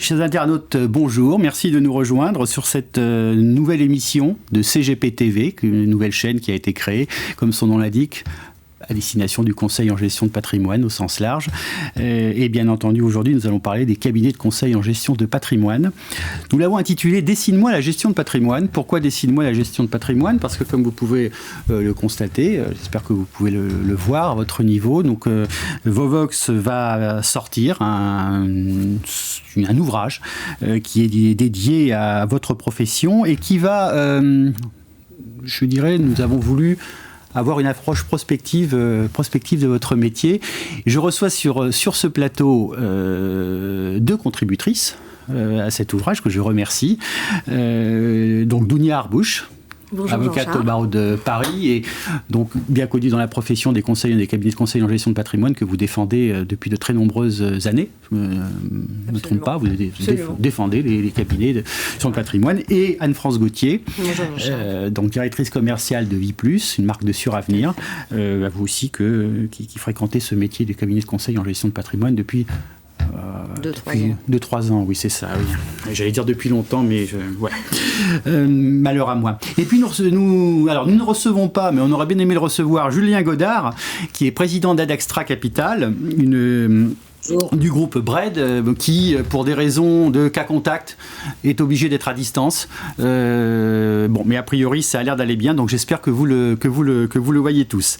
Chers internautes, bonjour. Merci de nous rejoindre sur cette nouvelle émission de CGP TV, une nouvelle chaîne qui a été créée, comme son nom l'indique, à destination du conseil en gestion de patrimoine au sens large. Et bien entendu, aujourd'hui, nous allons parler des cabinets de conseil en gestion de patrimoine. Nous l'avons intitulé « Dessine-moi la gestion de patrimoine ». Pourquoi dessine-moi la gestion de patrimoine ? Parce que comme vous pouvez le constater, j'espère que vous pouvez le voir à votre niveau, donc Vovox va sortir un ouvrage qui est dédié à votre profession et qui va, je dirais, nous avons voulu avoir une approche prospective de votre métier. Je reçois sur ce plateau deux contributrices à cet ouvrage que je remercie. Donc Dounia Arbouche, bonjour, avocate au barreau de Paris et donc bien connue dans la profession des conseils et des cabinets de conseil en gestion de patrimoine que vous défendez depuis de très nombreuses années. Je ne me trompe pas, vous défendez les cabinets de gestion de patrimoine. Et Anne-France Gauthier, donc directrice commerciale de Vie+, une marque de suravenir, à vous aussi qui fréquentez ce métier du cabinet de conseil en gestion de patrimoine depuis 2-3 ans, oui, c'est ça. Oui. J'allais dire depuis longtemps, mais voilà. Malheur à moi. Et puis nous ne recevons pas, mais on aurait bien aimé le recevoir, Julien Godard, qui est président d'Adaxtra Capital, du groupe Bred, qui, pour des raisons de cas contact, est obligé d'être à distance. Mais a priori, ça a l'air d'aller bien, donc j'espère que vous le voyez tous.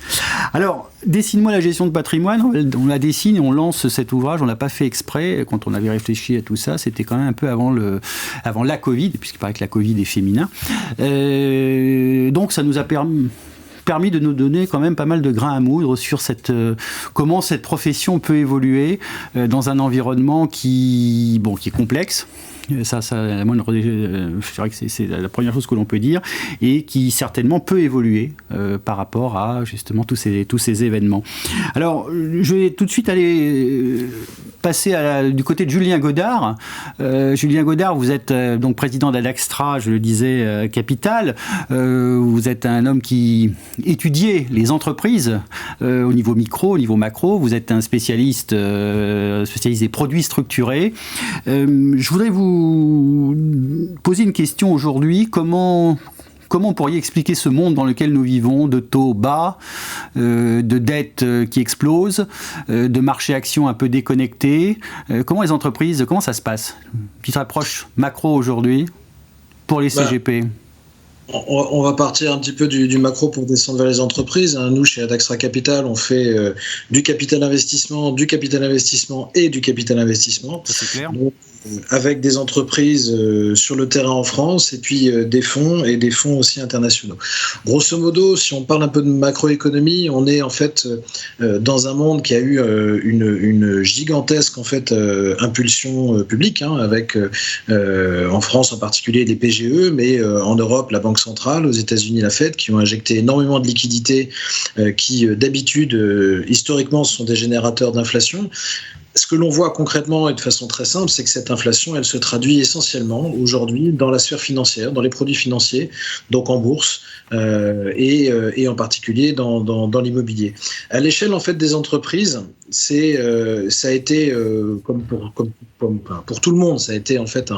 Alors, dessine-moi la gestion de patrimoine. On la dessine et on lance cet ouvrage. On l'a pas fait exprès. Quand on avait réfléchi à tout ça, c'était quand même un peu avant la Covid, puisqu'il paraît que la Covid est féminin. Donc, ça nous a permis de nous donner quand même pas mal de grains à moudre sur comment cette profession peut évoluer dans un environnement qui est complexe. Ça, c'est vrai que c'est la première chose que l'on peut dire et qui certainement peut évoluer par rapport à justement tous ces événements. Alors, je vais tout de suite aller passer du côté de Julien Godard. Julien Godard, vous êtes donc président d'Adaxtra, je le disais, Capital. Vous êtes un homme qui étudiait les entreprises au niveau micro, au niveau macro. Vous êtes un spécialiste des produits structurés. Je voudrais vous poser une question aujourd'hui. Comment vous pourriez expliquer ce monde dans lequel nous vivons, de taux bas, de dettes qui explosent, de marchés actions un peu déconnectés? Comment ça se passe? Une petite approche macro aujourd'hui pour les CGP. On va partir un petit peu du macro pour descendre vers les entreprises. Nous, chez Adaxtra Capital, on fait du capital investissement et du capital investissement. C'est clair. Donc, avec des entreprises sur le terrain en France et puis des fonds aussi internationaux. Grosso modo, si on parle un peu de macroéconomie, on est en fait dans un monde qui a eu une gigantesque en fait impulsion publique, avec en France en particulier les PGE, mais en Europe la Banque centrale, aux États-Unis la Fed, qui ont injecté énormément de liquidités qui d'habitude historiquement sont des générateurs d'inflation. Ce que l'on voit concrètement et de façon très simple, c'est que cette inflation, elle se traduit essentiellement aujourd'hui dans la sphère financière, dans les produits financiers, donc en bourse et en particulier dans l'immobilier. À l'échelle en fait des entreprises, ça a été comme pour tout le monde, ça a été en fait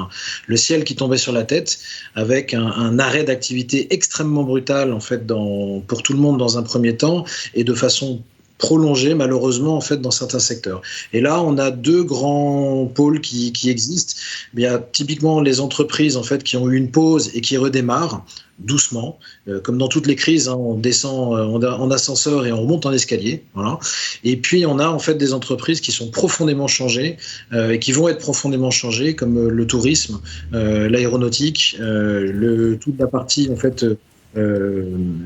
le ciel qui tombait sur la tête, avec un arrêt d'activité extrêmement brutal en fait pour tout le monde dans un premier temps et de façon prolongé malheureusement en fait dans certains secteurs. Et là, on a deux grands pôles qui existent. Il y a typiquement les entreprises en fait qui ont eu une pause et qui redémarrent doucement, comme dans toutes les crises, on descend en ascenseur et on remonte en escalier. Voilà. Et puis on a en fait des entreprises qui sont profondément changées et qui vont être profondément changées, comme le tourisme, l'aéronautique, toute la partie en fait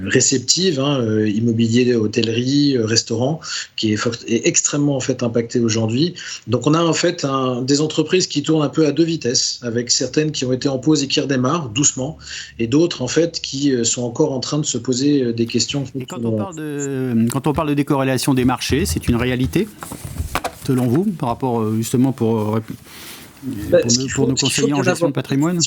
réceptive, immobilier, hôtellerie, restaurant, qui est extrêmement en fait impacté aujourd'hui. Donc on a en fait des entreprises qui tournent un peu à deux vitesses, avec certaines qui ont été en pause et qui redémarrent doucement, et d'autres en fait qui sont encore en train de se poser des questions. Et quand on parle de décorrélation des marchés, c'est une réalité selon vous, par rapport justement pour nos conseillers en gestion de patrimoine?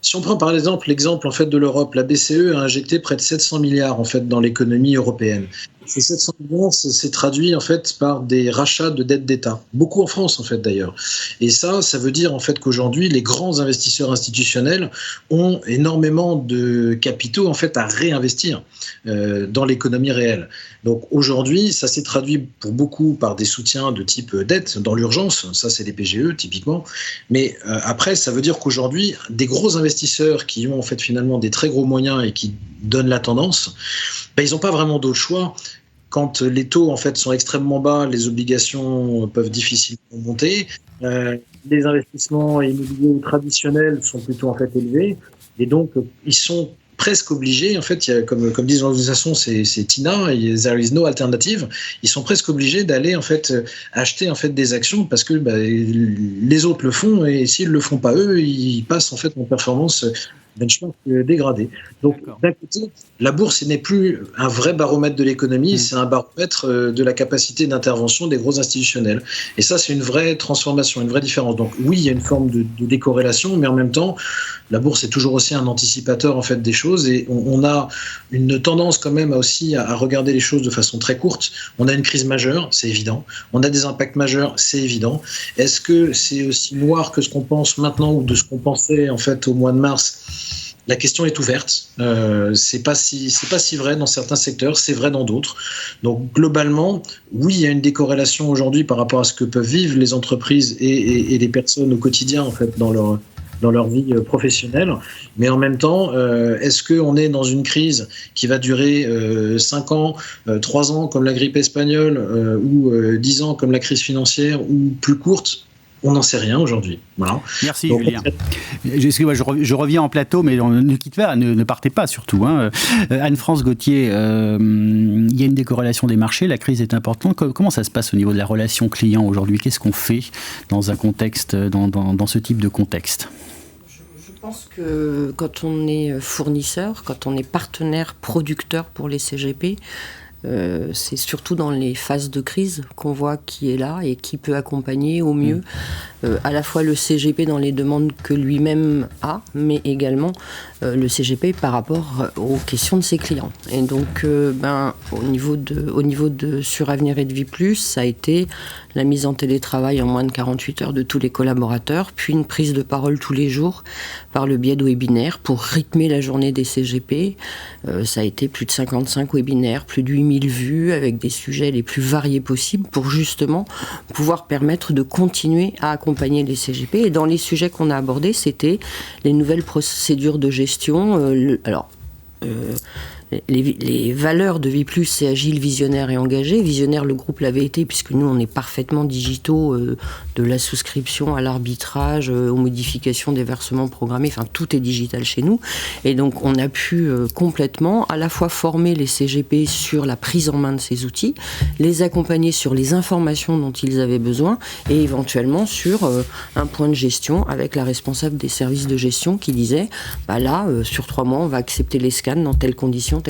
Si on prend par exemple l'exemple en fait de l'Europe, la BCE a injecté près de 700 milliards en fait dans l'économie européenne. Ces 700 milliards, c'est traduit en fait par des rachats de dettes d'État, beaucoup en France en fait d'ailleurs. Et ça veut dire en fait qu'aujourd'hui les grands investisseurs institutionnels ont énormément de capitaux en fait à réinvestir dans l'économie réelle. Donc aujourd'hui, ça s'est traduit pour beaucoup par des soutiens de type dette dans l'urgence, ça c'est des PGE typiquement. Mais après, ça veut dire qu'aujourd'hui, des gros investisseurs qui ont en fait finalement des très gros moyens et qui donnent la tendance, ben, ils n'ont pas vraiment d'autre choix. Quand les taux en fait sont extrêmement bas, les obligations peuvent difficilement monter. Les investissements immobiliers traditionnels sont plutôt en fait élevés, et donc ils sont presque obligés, en fait, comme disent l'organisation, c'est TINA, there is no alternative. Ils sont presque obligés d'aller en fait acheter en fait des actions parce que les autres le font, et s'ils le font pas eux, ils passent en fait en performance benchmark dégradé. Donc d'un côté, la bourse n'est plus un vrai baromètre de l'économie, c'est un baromètre de la capacité d'intervention des gros institutionnels. Et ça, c'est une vraie transformation, une vraie différence. Donc oui, il y a une forme de décorrélation, mais en même temps, la bourse est toujours aussi un anticipateur en fait des choses, et on a une tendance quand même à regarder les choses de façon très courte. On a une crise majeure, c'est évident. On a des impacts majeurs, c'est évident. Est-ce que c'est aussi noir que ce qu'on pense maintenant ou de ce qu'on pensait en fait au mois de mars? La question est ouverte. C'est pas si vrai dans certains secteurs, c'est vrai dans d'autres. Donc globalement, oui, il y a une décorrélation aujourd'hui par rapport à ce que peuvent vivre les entreprises et les personnes au quotidien en fait dans leur vie professionnelle. Mais en même temps, est-ce qu'on est dans une crise qui va durer 5 ans, 3 ans comme la grippe espagnole, ou 10 ans comme la crise financière, ou plus courte? On n'en sait rien aujourd'hui. Voilà. Merci Julien. Excusez-moi, je reviens en plateau, mais ne quittez pas, ne partez pas surtout. Hein. Anne-France Gauthier, il y a une décorrélation des marchés, la crise est importante. Comment ça se passe au niveau de la relation client aujourd'hui? Qu'est-ce qu'on fait dans un contexte, dans ce type de contexte? Je pense que quand on est fournisseur, quand on est partenaire producteur pour les CGP, c'est surtout dans les phases de crise qu'on voit qui est là et qui peut accompagner au mieux à la fois le CGP dans les demandes que lui-même a, mais également le CGP par rapport aux questions de ses clients. Et donc, au niveau de sur Avenir et de Vie Plus, ça a été la mise en télétravail en moins de 48 heures de tous les collaborateurs, puis une prise de parole tous les jours par le biais de webinaires pour rythmer la journée des CGP. Ça a été plus de 55 webinaires, plus de 8000 vues, avec des sujets les plus variés possibles pour justement pouvoir permettre de continuer à accompagner les CGP. Et dans les sujets qu'on a abordés, c'était les nouvelles procédures de gestion. Les valeurs de Vie Plus, c'est agile, visionnaire et engagé. Visionnaire, le groupe l'avait été, puisque nous, on est parfaitement digitaux, de la souscription à l'arbitrage, aux modifications des versements programmés, enfin, tout est digital chez nous. Et donc, on a pu complètement, à la fois former les CGP sur la prise en main de ces outils, les accompagner sur les informations dont ils avaient besoin, et éventuellement sur un point de gestion avec la responsable des services de gestion qui disait, sur 3 mois, on va accepter les scans dans telles conditions,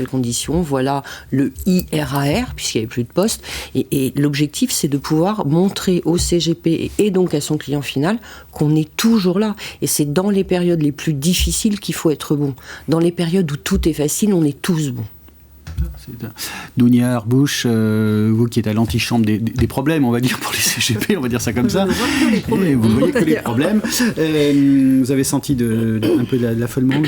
voilà le IRAR, puisqu'il n'y avait plus de poste, et l'objectif, c'est de pouvoir montrer au CGP et donc à son client final qu'on est toujours là. Et c'est dans les périodes les plus difficiles qu'il faut être bon. Dans les périodes où tout est facile, on est tous bons. Dounia Arbouche, vous qui êtes à l'antichambre des problèmes, on va dire, pour les CGP, on va dire ça comme ça. Vous ne voyez que les problèmes. Vous avez senti un peu l'affolement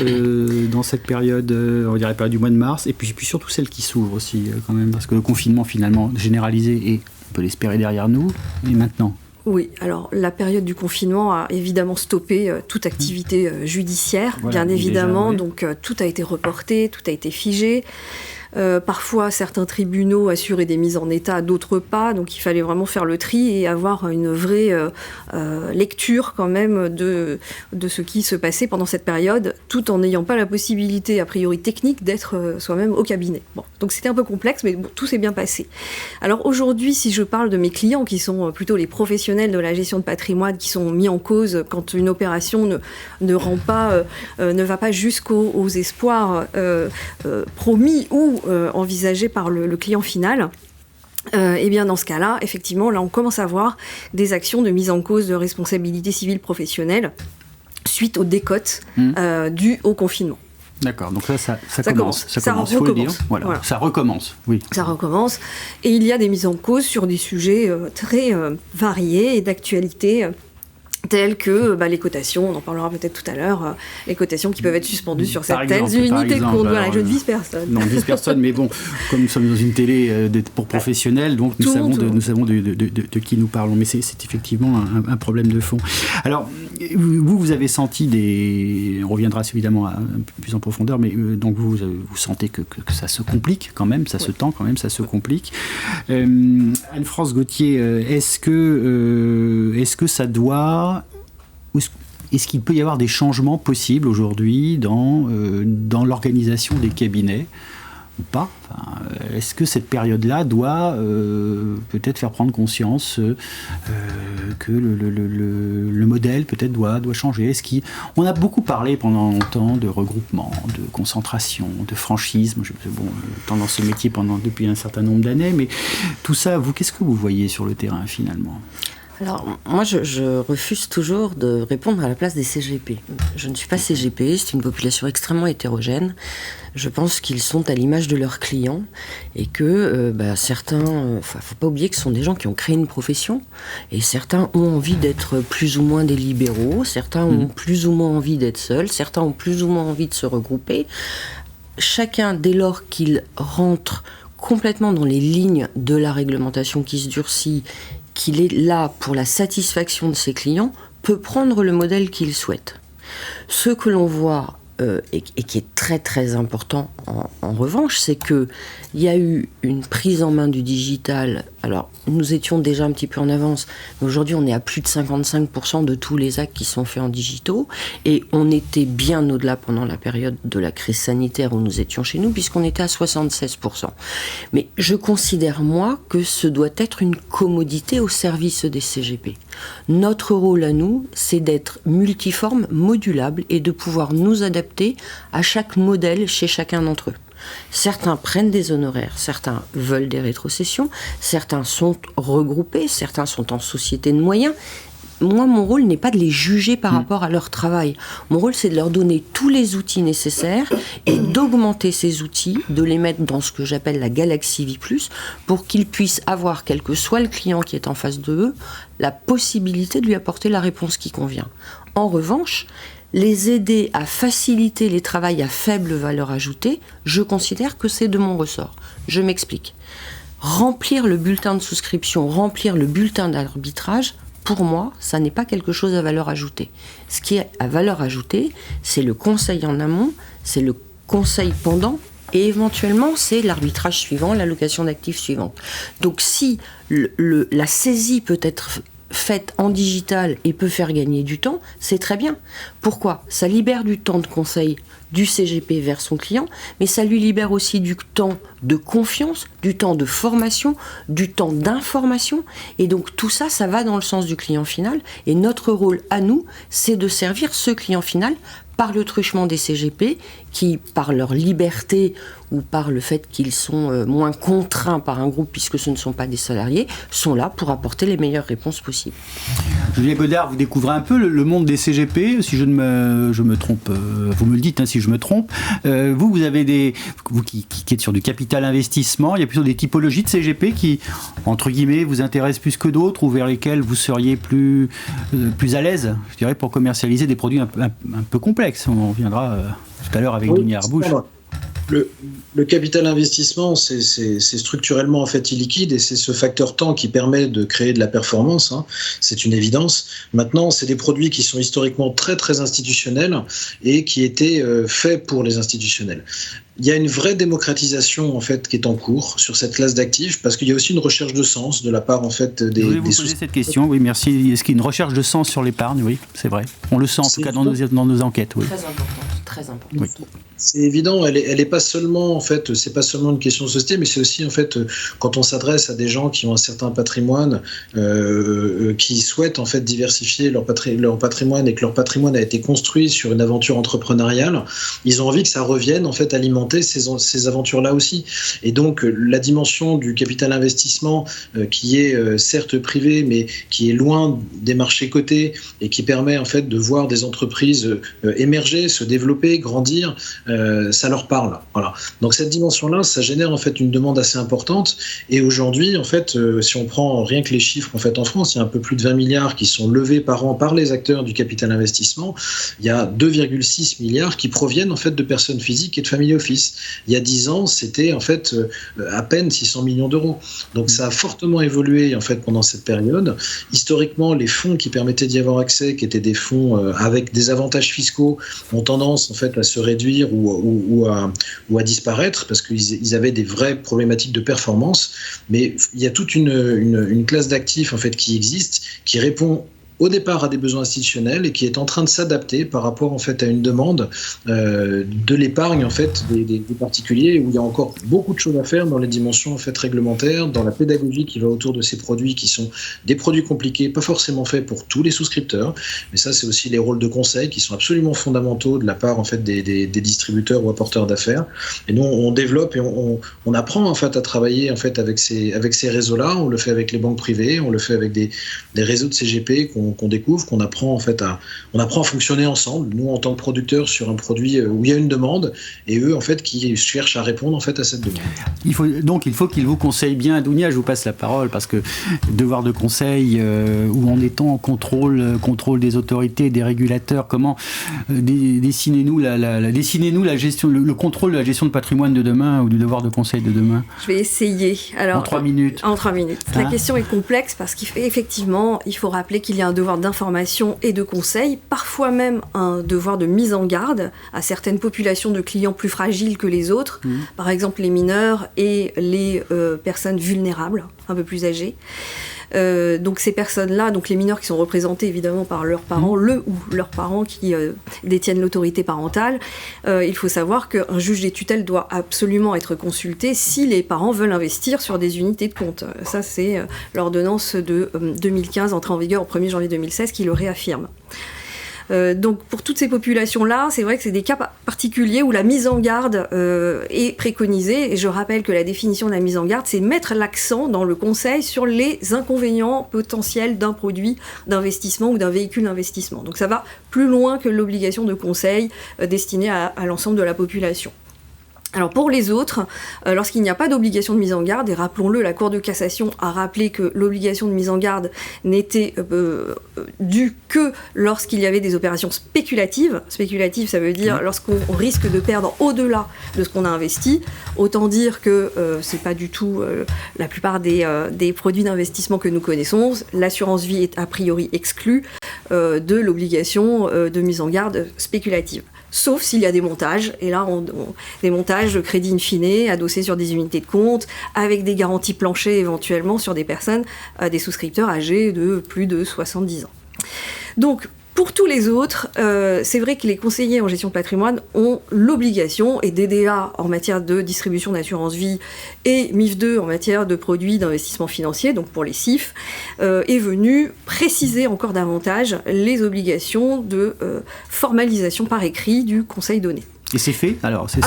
dans cette période, on va dire la période du mois de mars, et puis surtout celle qui s'ouvre aussi, quand même, parce que le confinement finalement généralisé et on peut l'espérer derrière nous, et maintenant. Oui, alors la période du confinement a évidemment stoppé toute activité judiciaire, bien évidemment, déjà, oui. Donc tout a été reporté, tout a été figé. Parfois, certains tribunaux assuraient des mises en état, d'autres pas. Donc, il fallait vraiment faire le tri et avoir une vraie lecture quand même de ce qui se passait pendant cette période, tout en n'ayant pas la possibilité, a priori technique, d'être soi-même au cabinet. Bon, donc c'était un peu complexe, mais bon, tout s'est bien passé. Alors aujourd'hui, si je parle de mes clients, qui sont plutôt les professionnels de la gestion de patrimoine, qui sont mis en cause quand une opération ne va pas jusqu'aux espoirs promis ou envisagé par le client final, et bien dans ce cas-là, effectivement, là on commence à voir des actions de mise en cause de responsabilité civile professionnelle suite aux décotes dues au confinement. D'accord, donc là, ça commence. Ça recommence. Voilà. Ça recommence, oui. Ça recommence. Et il y a des mises en cause sur des sujets très variés et d'actualité, telles que les cotations, on en parlera peut-être tout à l'heure, les cotations qui peuvent être suspendues sur certaines unités de compte. Voilà, je ne vise personne. Non, je ne vise personne, mais bon, comme nous sommes dans une télé pour professionnels, donc nous savons de qui nous parlons. Mais c'est effectivement un problème de fond. Alors, vous avez senti on reviendra évidemment un peu plus en profondeur, mais donc vous sentez que ça se complique quand même, ça se tend quand même, ça se complique. Anne-France Gauthier, est-ce que ça doit... Est-ce qu'il peut y avoir des changements possibles aujourd'hui dans l'organisation des cabinets ou pas? Est-ce que cette période-là doit peut-être faire prendre conscience que le modèle peut-être doit changer? On a beaucoup parlé pendant longtemps de regroupement, de concentration, de franchisme. Tant dans ce métier depuis un certain nombre d'années, mais tout ça, qu'est-ce que vous voyez sur le terrain finalement? Alors, moi, je refuse toujours de répondre à la place des CGP. Je ne suis pas CGP, c'est une population extrêmement hétérogène. Je pense qu'ils sont à l'image de leurs clients et que certains... faut pas oublier que ce sont des gens qui ont créé une profession et certains ont envie d'être plus ou moins des libéraux, certains ont plus ou moins envie d'être seuls, certains ont plus ou moins envie de se regrouper. Chacun, dès lors qu'il rentre complètement dans les lignes de la réglementation qui se durcit, qu'il est là pour la satisfaction de ses clients, peut prendre le modèle qu'il souhaite. Ce que l'on voit, et qui est très très important en revanche, c'est qu'il y a eu une prise en main du digital. Alors, nous étions déjà un petit peu en avance, mais aujourd'hui on est à plus de 55% de tous les actes qui sont faits en digitaux, et on était bien au-delà pendant la période de la crise sanitaire où nous étions chez nous, puisqu'on était à 76%. Mais je considère, moi, que ce doit être une commodité au service des CGP. Notre rôle à nous, c'est d'être multiforme, modulable, et de pouvoir nous adapter à chaque modèle chez chacun d'entre eux. Certains prennent des honoraires, certains veulent des rétrocessions, certains sont regroupés, certains sont en société de moyens. Moi, mon rôle n'est pas de les juger par rapport à leur travail. Mon rôle, c'est de leur donner tous les outils nécessaires et d'augmenter ces outils, de les mettre dans ce que j'appelle la galaxie Vie+, pour qu'ils puissent avoir, quel que soit le client qui est en face d'eux, la possibilité de lui apporter la réponse qui convient. En revanche, les aider à faciliter les travails à faible valeur ajoutée, je considère que c'est de mon ressort. Je m'explique. Remplir le bulletin de souscription, remplir le bulletin d'arbitrage, pour moi, ça n'est pas quelque chose à valeur ajoutée. Ce qui est à valeur ajoutée, c'est le conseil en amont, c'est le conseil pendant, et éventuellement, c'est l'arbitrage suivant, l'allocation d'actifs suivante. Donc si la saisie peut être faite en digital et peut faire gagner du temps, c'est très bien. Pourquoi ? Ça libère du temps de conseil du CGP vers son client, mais ça lui libère aussi du temps de confiance, du temps de formation, du temps d'information, et donc tout ça, ça va dans le sens du client final, et notre rôle à nous, c'est de servir ce client final par le truchement des CGP, qui, par leur liberté ou par le fait qu'ils sont moins contraints par un groupe, puisque ce ne sont pas des salariés, sont là pour apporter les meilleures réponses possibles. Julien Godard, vous découvrez un peu le monde des CGP, si je me trompe, vous me le dites si je me trompe. Vous avez vous qui êtes sur du capital investissement, il y a plutôt des typologies de CGP qui, entre guillemets, vous intéressent plus que d'autres, ou vers lesquelles vous seriez plus à l'aise, je dirais, pour commercialiser des produits un peu complexes. On reviendra tout à l'heure avec Dunia Arbouche. Le capital investissement, c'est structurellement en fait illiquide, et c'est ce facteur temps qui permet de créer de la performance, hein. C'est une évidence. Maintenant, c'est des produits qui sont historiquement très très institutionnels et qui étaient faits pour les institutionnels. Il y a une vraie démocratisation en fait qui est en cours sur cette classe d'actifs, parce qu'il y a aussi une recherche de sens de la part en fait des. Je voulais vous poser cette question. Oui, merci. Est-ce qu'il y a une recherche de sens sur l'épargne ? Oui, c'est vrai. On le sent en tout cas dans nos enquêtes. Oui. très importante. Oui. C'est évident, elle est pas seulement, en fait, c'est pas seulement une question de société, mais c'est aussi, en fait, quand on s'adresse à des gens qui ont un certain patrimoine, qui souhaitent, en fait, diversifier leur patrimoine et que leur patrimoine a été construit sur une aventure entrepreneuriale, ils ont envie que ça revienne, en fait, alimenter ces aventures-là aussi. Et donc, la dimension du capital investissement, qui est certes privé, mais qui est loin des marchés cotés et qui permet, en fait, de voir des entreprises émerger, se développer, grandir, ça leur parle. Voilà. Donc cette dimension-là, ça génère en fait une demande assez importante. Et aujourd'hui, en fait, si on prend rien que les chiffres en fait en France, il y a un peu plus de 20 milliards qui sont levés par an par les acteurs du capital investissement. Il y a 2,6 milliards qui proviennent en fait de personnes physiques et de family office. Il y a 10 ans, c'était en fait à peine 600 millions d'euros. Donc ça a fortement évolué en fait pendant cette période. Historiquement, les fonds qui permettaient d'y avoir accès, qui étaient des fonds avec des avantages fiscaux, ont tendance en fait à se réduire ou à disparaître parce qu'ils avaient des vraies problématiques de performance. Mais il y a toute une classe d'actifs en fait qui existe, qui répond au départ à des besoins institutionnels et qui est en train de s'adapter par rapport en fait à une demande de l'épargne en fait des particuliers, où il y a encore beaucoup de choses à faire dans les dimensions en fait réglementaires, dans la pédagogie qui va autour de ces produits qui sont des produits compliqués, pas forcément faits pour tous les souscripteurs, mais ça c'est aussi les rôles de conseil qui sont absolument fondamentaux de la part en fait des distributeurs ou apporteurs d'affaires. Et nous on développe et on apprend en fait à travailler en fait avec ces réseaux-là. On le fait avec les banques privées, on le fait avec des réseaux de CGP qu'on découvre, qu'on apprend en fait à fonctionner ensemble, nous en tant que producteurs sur un produit où il y a une demande, et eux en fait qui cherchent à répondre en fait à cette demande. Il faut qu'ils vous conseillent bien. Dounia, je vous passe la parole parce que devoir de conseil où en étant contrôle des autorités, des régulateurs, comment dessinez-nous la gestion, le contrôle de la gestion de patrimoine de demain ou du devoir de conseil de demain. Je vais essayer. Alors, en 3 minutes. En 3 minutes. La question est complexe parce qu'effectivement, il faut rappeler qu'il y a un devoir d'information et de conseil, parfois même un devoir de mise en garde à certaines populations de clients plus fragiles que les autres, par exemple les mineurs et les personnes vulnérables, un peu plus âgées. Donc ces personnes-là, donc les mineurs qui sont représentés évidemment par leurs parents, leurs parents qui détiennent l'autorité parentale, il faut savoir qu'un juge des tutelles doit absolument être consulté si les parents veulent investir sur des unités de compte. Ça c'est l'ordonnance de 2015 entrée en vigueur au 1er janvier 2016 qui le réaffirme. Donc pour toutes ces populations-là, c'est vrai que c'est des cas particuliers où la mise en garde est préconisée. Et je rappelle que la définition de la mise en garde, c'est mettre l'accent dans le conseil sur les inconvénients potentiels d'un produit d'investissement ou d'un véhicule d'investissement. Donc ça va plus loin que l'obligation de conseil destinée à l'ensemble de la population. Alors pour les autres, lorsqu'il n'y a pas d'obligation de mise en garde, et rappelons-le, la Cour de cassation a rappelé que l'obligation de mise en garde n'était due que lorsqu'il y avait des opérations spéculatives. Spéculatives, ça veut dire lorsqu'on risque de perdre au-delà de ce qu'on a investi. Autant dire que c'est pas du tout la plupart des produits d'investissement que nous connaissons. L'assurance vie est a priori exclue de l'obligation de mise en garde spéculative. Sauf s'il y a des montages, et là, des montages de crédit in fine, adossés sur des unités de compte, avec des garanties planchées éventuellement sur des personnes, des souscripteurs âgés de plus de 70 ans. Donc, pour tous les autres, c'est vrai que les conseillers en gestion de patrimoine ont l'obligation, et DDA en matière de distribution d'assurance vie et MIF2 en matière de produits d'investissement financier, donc pour les CIF, est venu préciser encore davantage les obligations de formalisation par écrit du conseil donné. Et c'est fait alors, c'est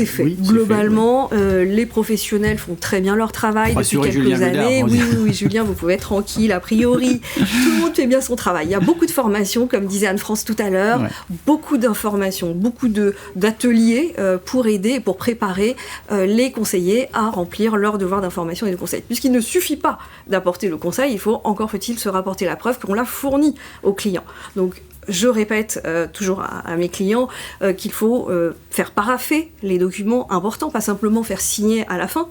fait. Oui, globalement, les professionnels font très bien leur travail depuis quelques années. Oui, Julien, vous pouvez être tranquille, a priori. Tout le monde fait bien son travail. Il y a beaucoup de formations, comme disait Anne-France tout à l'heure, beaucoup d'informations, beaucoup d'ateliers pour aider, pour préparer les conseillers à remplir leur devoir d'information et de conseil. Puisqu'il ne suffit pas d'apporter le conseil, encore faut-il se rapporter la preuve qu'on l'a fourni aux clients. Donc, je répète toujours à mes clients qu'il faut faire paraffer les documents importants, pas simplement faire signer à la fin.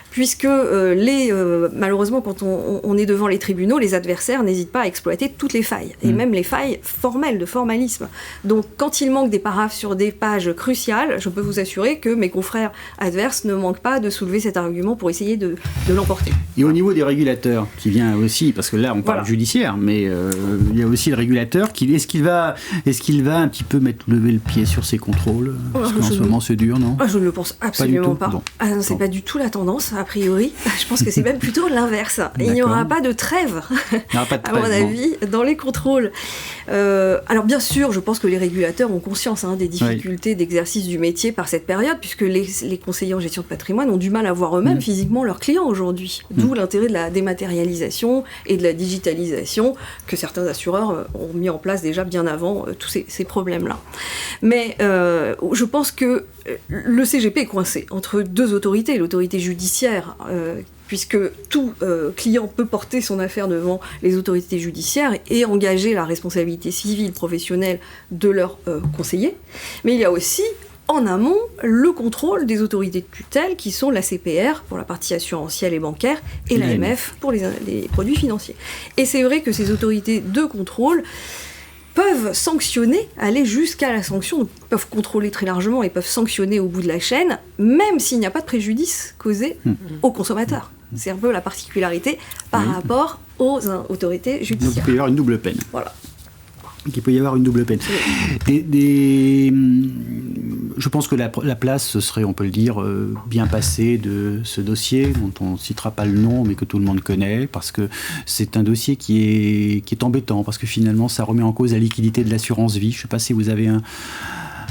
puisque malheureusement, quand on est devant les tribunaux, les adversaires n'hésitent pas à exploiter toutes les failles, et même les failles formelles, de formalisme. Donc, quand il manque des paraphes sur des pages cruciales, je peux vous assurer que mes confrères adverses ne manquent pas de soulever cet argument pour essayer de l'emporter. Et au niveau des régulateurs, qui vient aussi, parce que là, on parle judiciaire, mais il y a aussi le régulateur, est-ce qu'il va un petit peu lever le pied sur ses contrôles? Parce qu'en ce moment, c'est dur, non? Je ne le pense absolument pas. Bon. C'est pas du tout la tendance, a priori. Je pense que c'est même plutôt l'inverse. Il n'y aura pas de trêve, à mon avis, dans les contrôles. Alors bien sûr, je pense que les régulateurs ont conscience des difficultés d'exercice du métier par cette période, puisque les conseillers en gestion de patrimoine ont du mal à voir eux-mêmes physiquement leurs clients aujourd'hui. D'où l'intérêt de la dématérialisation et de la digitalisation que certains assureurs ont mis en place déjà bien avant tous ces problèmes-là. Mais je pense que le CGP est coincé entre deux autorités, l'autorité judiciaire, puisque tout client peut porter son affaire devant les autorités judiciaires et engager la responsabilité civile professionnelle de leur conseiller. Mais il y a aussi, en amont, le contrôle des autorités de tutelle qui sont la CPR pour la partie assurantielle et bancaire et l'AMF pour les produits financiers. Et c'est vrai que ces autorités de contrôle peuvent sanctionner, aller jusqu'à la sanction, donc peuvent contrôler très largement et peuvent sanctionner au bout de la chaîne, même s'il n'y a pas de préjudice causé aux consommateurs. C'est un peu la particularité par rapport aux autorités judiciaires. Donc il peut y avoir une double peine. Voilà. Il peut y avoir une double peine. Je pense que la place serait, on peut le dire, bien passée de ce dossier, dont on ne citera pas le nom, mais que tout le monde connaît, parce que c'est un dossier qui est embêtant, parce que finalement, ça remet en cause la liquidité de l'assurance vie. Je ne sais pas si vous avez un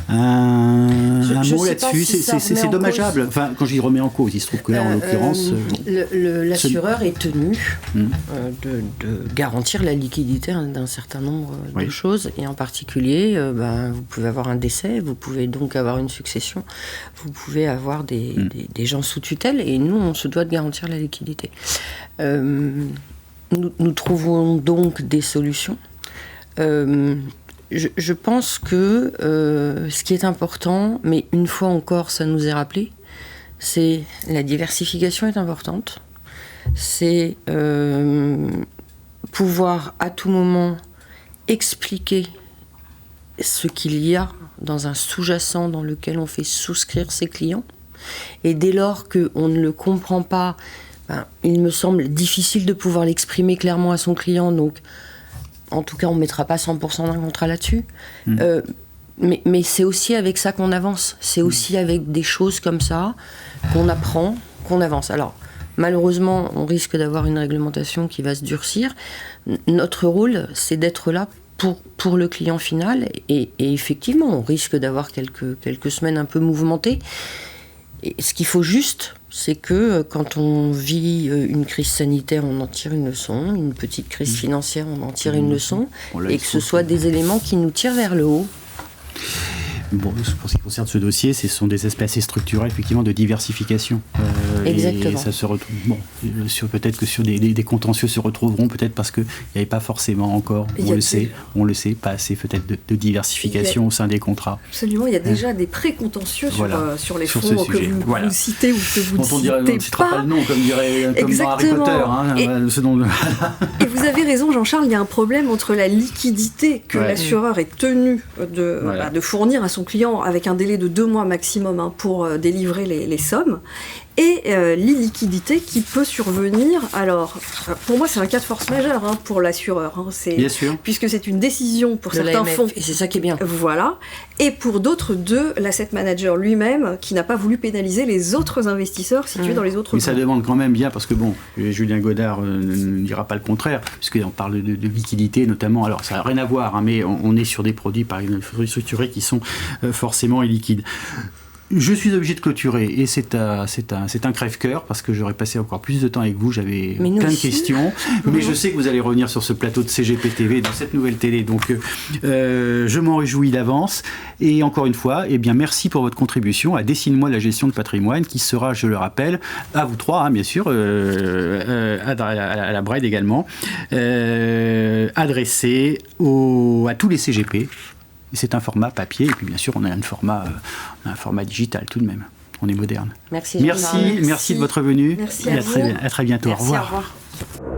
mot là-dessus, si c'est dommageable. Enfin, quand j'y remets en cause, il se trouve que là, en l'occurrence... L'assureur est tenu de garantir la liquidité d'un certain nombre de choses, et en particulier, vous pouvez avoir un décès, vous pouvez donc avoir une succession, vous pouvez avoir des gens sous tutelle, et nous, on se doit de garantir la liquidité. Nous trouvons donc des solutions. Je pense que ce qui est important, mais une fois encore, ça nous est rappelé, c'est la diversification est importante. C'est pouvoir à tout moment expliquer ce qu'il y a dans un sous-jacent dans lequel on fait souscrire ses clients. Et dès lors qu'on ne le comprend pas, il me semble difficile de pouvoir l'exprimer clairement à son client. Donc, en tout cas, on ne mettra pas 100% d'un contrat là-dessus. Mais c'est aussi avec ça qu'on avance. C'est aussi avec des choses comme ça qu'on apprend, qu'on avance. Alors, malheureusement, on risque d'avoir une réglementation qui va se durcir. Notre rôle, c'est d'être là pour le client final. Et effectivement, on risque d'avoir quelques semaines un peu mouvementées. Et ce qu'il faut juste, c'est que quand on vit une crise sanitaire, on en tire une leçon, une petite crise financière, on en tire une leçon, et que ce soit des éléments qui nous tirent vers le haut. Bon, pour ce qui concerne ce dossier, ce sont des aspects assez structurels, effectivement, de diversification. Exactement. Et ça se retrouve. Bon, peut-être que sur des contentieux se retrouveront, peut-être parce qu'il n'y avait pas forcément encore, on le sait, pas assez peut-être de diversification au sein des contrats. Absolument, il y a déjà des pré-contentieux sur les fonds que vous citez ou que vous ne citez pas. On ne citera pas le nom, comme dans Harry Potter. Et vous avez raison, Jean-Charles, il y a un problème entre la liquidité que l'assureur est tenu de fournir à son client avec un délai de 2 mois maximum pour délivrer les sommes, et l'illiquidité qui peut survenir. Alors, pour moi, c'est un cas de force majeure pour l'assureur. Bien sûr. Puisque c'est une décision pour certains fonds. Et c'est ça qui est bien. Voilà. Et pour d'autres, l'asset manager lui-même qui n'a pas voulu pénaliser les autres investisseurs situés dans les autres fonds. Mais ça demande quand même bien, parce que Julien Godard ne dira pas le contraire, puisqu'on parle de liquidité notamment. Alors, ça n'a rien à voir, mais on est sur des produits par exemple structurés qui sont forcément illiquides. Je suis obligé de clôturer, et c'est un crève-cœur, parce que j'aurais passé encore plus de temps avec vous, j'avais plein de questions, mais je sais que vous allez revenir sur ce plateau de CGP TV, dans cette nouvelle télé, donc je m'en réjouis d'avance, et encore une fois, merci pour votre contribution à Dessine-moi la gestion de patrimoine, qui sera, je le rappelle, à vous trois, bien sûr, à la Bride également, adressé à tous les CGP. C'est un format papier, et puis bien sûr on a un format digital tout de même. Merci. Merci de votre venue. Merci et à très bientôt. Merci, Au revoir. au revoir.